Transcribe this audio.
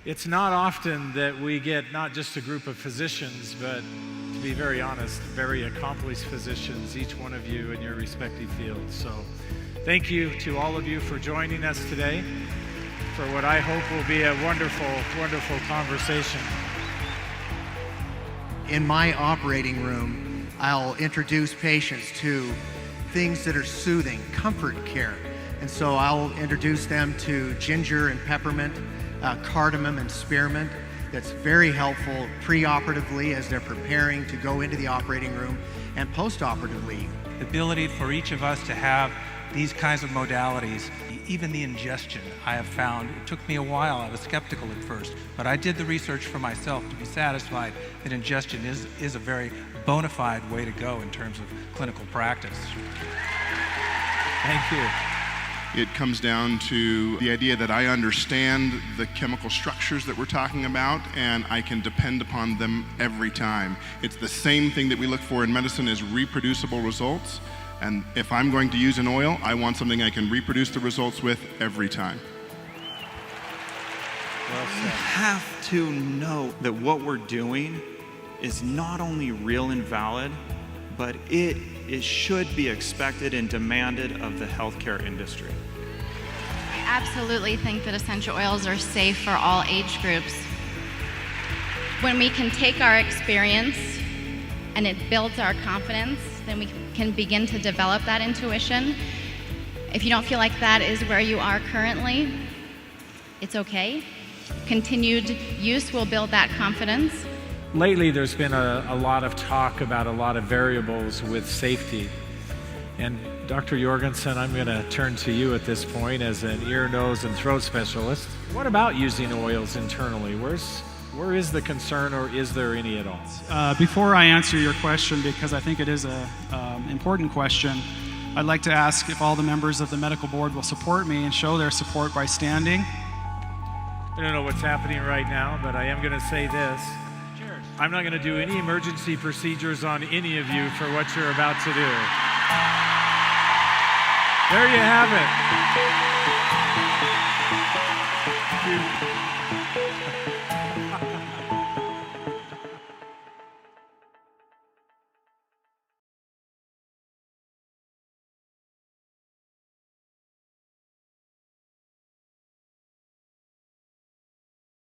It's not often that we get not just a group of physicians, but to be very honest, very accomplished physicians, each one of you in your respective fields. So thank you to all of you for joining us today for what I hope will be a wonderful, wonderful conversation. In my operating room, I'll introduce patients to things that are soothing, comfort care. And so I'll introduce them to ginger and peppermint, cardamom and spearmint. That's very helpful pre-operatively as they're preparing to go into the operating room and post-operatively. The ability for each of us to have these kinds of modalities, even the ingestion, I have found, it took me a while, I was skeptical at first, but I did the research for myself to be satisfied that ingestion is a very bona fide way to go in terms of clinical practice. Thank you. It comes down to the idea that I understand the chemical structures that we're talking about, and I can depend upon them every time. It's the same thing that we look for in medicine is reproducible results. And if I'm going to use an oil, I want something I can reproduce the results with every time. Well said. We have to know that what we're doing is not only real and valid, but it should be expected and demanded of the healthcare industry. I absolutely think that essential oils are safe for all age groups. When we can take our experience and it builds our confidence, then we can begin to develop that intuition. If you don't feel like that is where you are currently, it's okay. Continued use will build that confidence. Lately, there's been a lot of talk about a lot of variables with safety. And Dr. Jorgensen, I'm going to turn to you at this point as an ear, nose, and throat specialist. What about using oils internally? Where is the concern, or is there any at all? Before I answer your question, because I think it is an important question, I'd like to ask if all the members of the medical board will support me and show their support by standing. I don't know what's happening right now, but I am going to say this. I'm not going to do any emergency procedures on any of you for what you're about to do. There you have it.